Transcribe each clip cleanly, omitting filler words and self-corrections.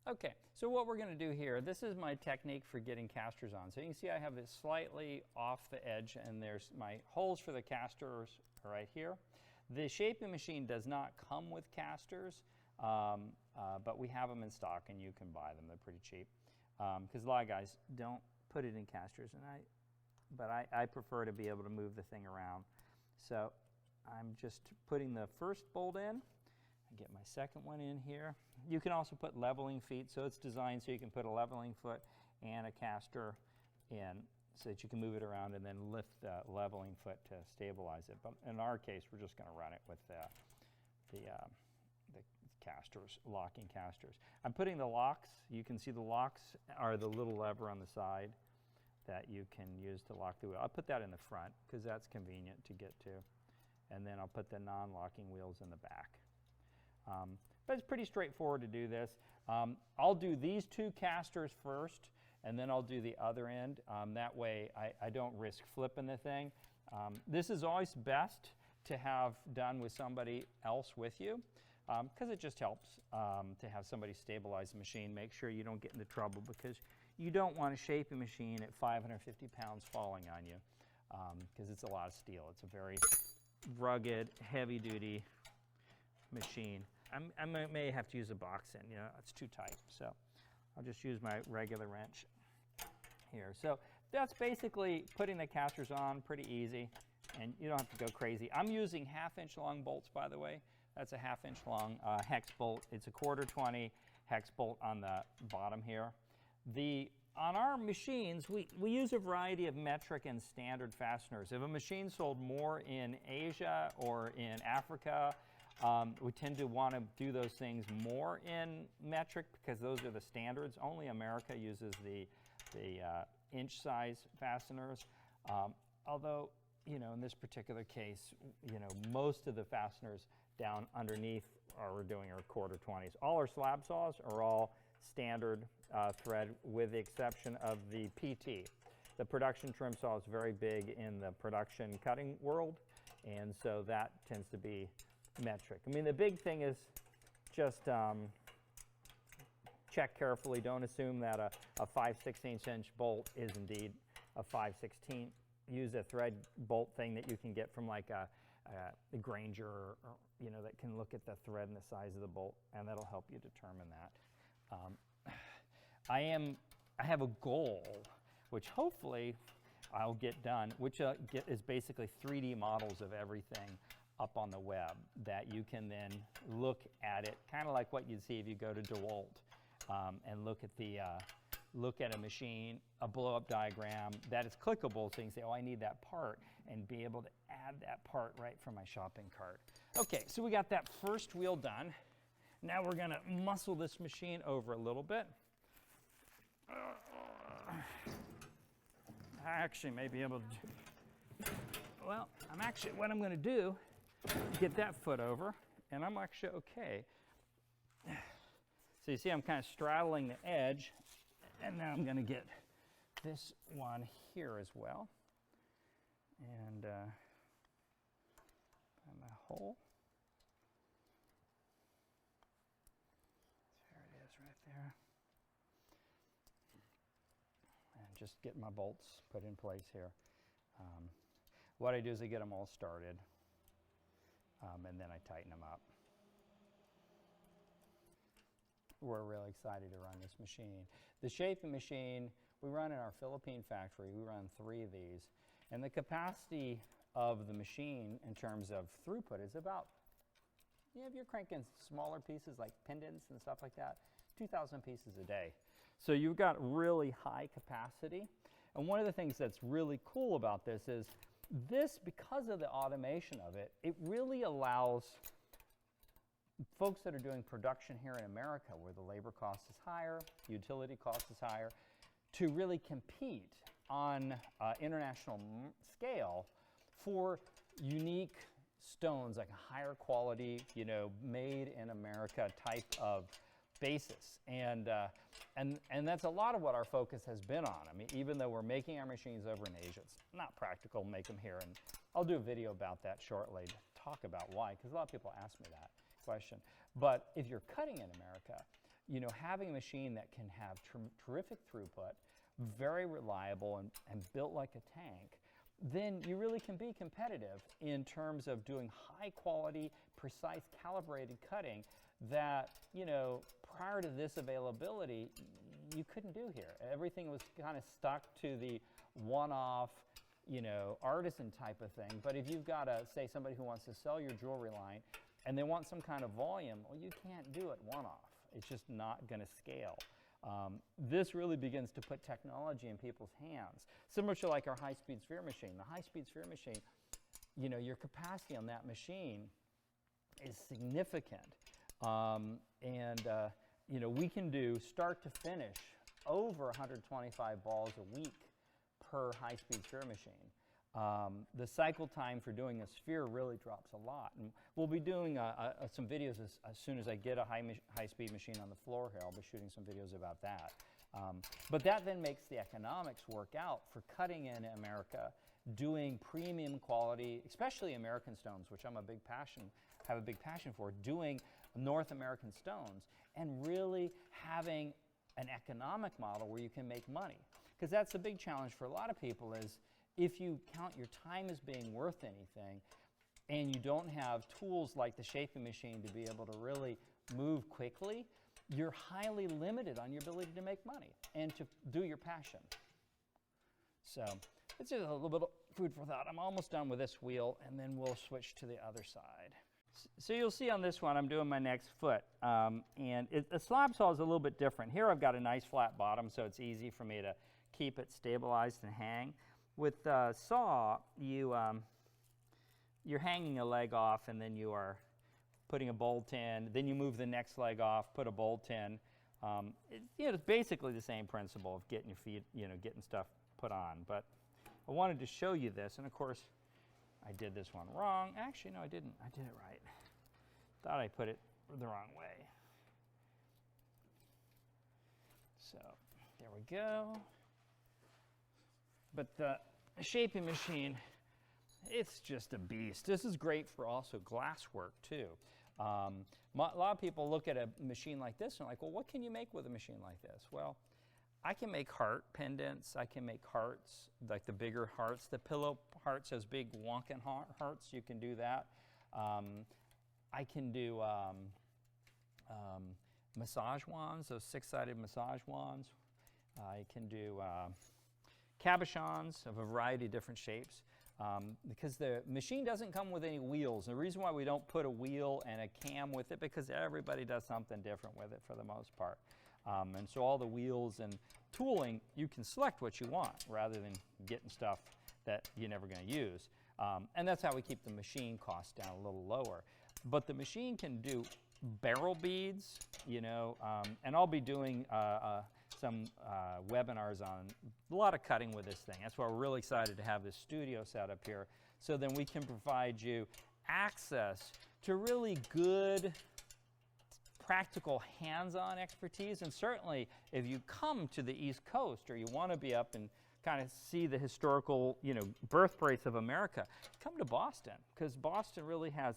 Okay, so what we're going to do here, this is my technique for getting casters on. So you can see I have this slightly off the edge, and there's my holes for the casters right here. The shaping machine does not come with casters, but we have them in stock and you can buy them. They're pretty cheap because a lot of guys don't put it in casters, but I prefer to be able to move the thing around. So I'm just putting the first bolt in. I get my second one in here. You can also put leveling feet, so it's designed so you can put a leveling foot and a caster in so that you can move it around and then lift the leveling foot to stabilize it. But in our case, we're just going to run it with the casters, locking casters. I'm putting the locks. You can see the locks are the little lever on the side that you can use to lock the wheel. I'll put that in the front because that's convenient to get to. And then I'll put the non-locking wheels in the back. But it's pretty straightforward to do this. I'll do these two casters first, and then I'll do the other end. That way I don't risk flipping the thing. This is always best to have done with somebody else with you because it just helps to have somebody stabilize the machine. Make sure you don't get into trouble because you don't want to shape a machine at 550 pounds falling on you because it's a lot of steel. It's a very rugged, heavy-duty machine. I may have to use a box in, it's too tight. So I'll just use my regular wrench here. So that's basically putting the casters on, pretty easy, and you don't have to go crazy. I'm using 1/2-inch long bolts, by the way. That's a 1/2-inch long hex bolt. It's a 1/4-20 hex bolt on the bottom here. On our machines, we use a variety of metric and standard fasteners. If a machine sold more in Asia or in Africa, we tend to want to do those things more in metric because those are the standards. Only America uses the inch size fasteners. Although, in this particular case, most of the fasteners down underneath we're doing are 1/4-20s. All our slab saws are all standard thread with the exception of the PT. The production trim saw is very big in the production cutting world, and so that tends to be metric. I mean, the big thing is just check carefully. Don't assume that a 5/16" bolt is indeed a 5/16. Use a thread bolt thing that you can get from like a Granger, or, that can look at the thread and the size of the bolt, and that'll help you determine that. I have a goal, which hopefully I'll get done, which is basically 3D models of everything up on the web that you can then look at it, kind of like what you'd see if you go to DeWalt and look at a machine, a blow-up diagram that is clickable, so you can say, oh, I need that part, and be able to add that part right from my shopping cart. Okay, so we got that first wheel done. Now we're going to muscle this machine over a little bit. I actually may be able to do, what I'm going to do, get that foot over, and I'm actually okay. So you see I'm kind of straddling the edge, and now I'm going to get this one here as well. And find my hole. There it is right there. And just get my bolts put in place here. What I do is I get them all started, and then I tighten them up. We're really excited to run this machine. The shaping machine we run in our Philippine factory. We run 3 of these, and the capacity of the machine in terms of throughput is about, if you're cranking smaller pieces like pendants and stuff like that, 2,000 pieces a day. So you've got really high capacity. And one of the things that's really cool about this is because of the automation of it, it really allows folks that are doing production here in America, where the labor cost is higher, utility cost is higher, to really compete on international scale for unique stones, like a higher quality, made in America type of basis. And that's a lot of what our focus has been on. I mean, even though we're making our machines over in Asia, it's not practical to make them here. And I'll do a video about that shortly to talk about why, because a lot of people ask me that question. But if you're cutting in America, you know, having a machine that can have terrific throughput, very reliable and built like a tank, then you really can be competitive in terms of doing high quality, precise, calibrated cutting that, you know, prior to this availability, you couldn't do here. Everything was kind of stuck to the one-off, you know, artisan type of thing. But if you've got say, somebody who wants to sell your jewelry line and they want some kind of volume, well, you can't do it one-off. It's just not going to scale. This really begins to put technology in people's hands, similar to like our high-speed sphere machine. The high-speed sphere machine, you know, your capacity on that machine is significant. You know, we can do start to finish over 125 balls a week per high-speed sphere machine. The cycle time for doing a sphere really drops a lot. And we'll be doing some videos as soon as I get a high-speed machine on the floor here. I'll be shooting some videos about that. But that then makes the economics work out for cutting in America, doing premium quality, especially American stones, which have a big passion for, doing North American stones, and really having an economic model where you can make money. Because that's the big challenge for a lot of people is if you count your time as being worth anything and you don't have tools like the shaping machine to be able to really move quickly, you're highly limited on your ability to make money and to do your passion. So it's just a little bit of food for thought. I'm almost done with this wheel, and then we'll switch to the other side. So you'll see on this one, I'm doing my next foot, and the slab saw is a little bit different. Here I've got a nice flat bottom, so it's easy for me to keep it stabilized and hang. With saw, you're hanging a leg off, and then you are putting a bolt in. Then you move the next leg off, put a bolt in. It's basically the same principle of getting your feet, getting stuff put on. But I wanted to show you this, and of course, I did this one wrong. Actually, no, I didn't. I did it right. Thought I put it the wrong way. So there we go. But the shaping machine, it's just a beast. This is great for also glass work too. A lot of people look at a machine like this and are like, well, what can you make with a machine like this? Well, I can make heart pendants. I can make hearts, like the bigger hearts. The pillow hearts, those big wonkin hearts, you can do that. I can do massage wands, those six-sided massage wands. I can do cabochons of a variety of different shapes. Because the machine doesn't come with any wheels. And the reason why we don't put a wheel and a cam with it, because everybody does something different with it for the most part. And so all the wheels and tooling, you can select what you want rather than getting stuff that you're never going to use. And that's how we keep the machine cost down a little lower. But the machine can do barrel beads, and I'll be doing some webinars on a lot of cutting with this thing. That's why we're really excited to have this studio set up here, so then we can provide you access to really good, practical, hands-on expertise. And certainly, if you come to the East Coast or you want to be up and kind of see the historical, birthplace of America, come to Boston, because Boston really has,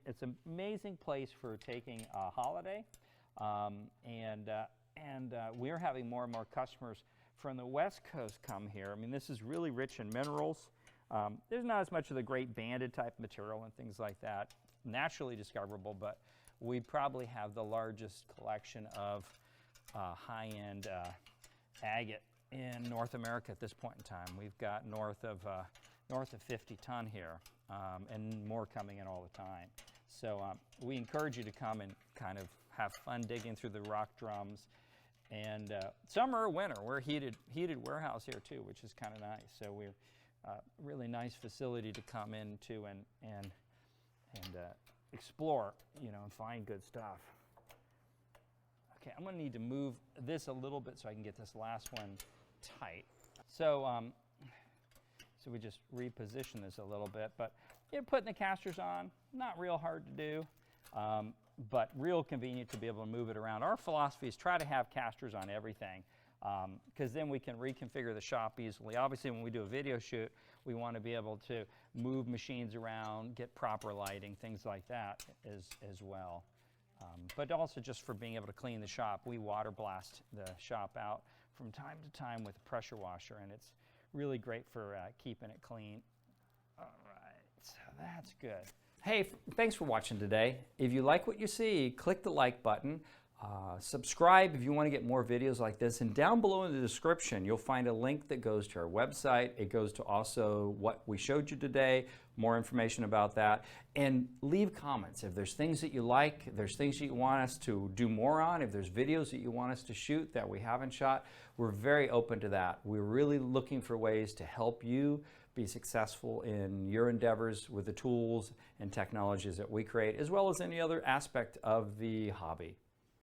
it's an amazing place for taking a holiday, and we're having more and more customers from the West Coast come here. I mean, this is really rich in minerals. There's not as much of the great banded type material and things like that, naturally discoverable, but we probably have the largest collection of high-end agate in North America at this point in time. We've got north of 50 ton here, and more coming in all the time. So we encourage you to come and kind of have fun digging through the rock drums. And summer or winter, we're heated warehouse here too, which is kind of nice. So we're really nice facility to come into and explore, and find good stuff. Okay, I'm going to need to move this a little bit so I can get this last one tight. So so we just reposition this a little bit, but putting the casters on, not real hard to do. But real convenient to be able to move it around. Our philosophy is try to have casters on everything, because then we can reconfigure the shop easily. Obviously, when we do a video shoot, we want to be able to move machines around, get proper lighting, things like that as well. but also just for being able to clean the shop. We water blast the shop out from time to time with a pressure washer, and it's really great for keeping it clean. All right, so that's good. Hey, thanks for watching today. If you like what you see, click the like button. Subscribe if you want to get more videos like this, and down below in the description you'll find a link that goes to our website. It goes to also what we showed you today, more information about that, and leave comments if there's things that you like, if there's things that you want us to do more on, if there's videos that you want us to shoot that we haven't shot. We're very open to that. We're really looking for ways to help you be successful in your endeavors with the tools and technologies that we create, as well as any other aspect of the hobby.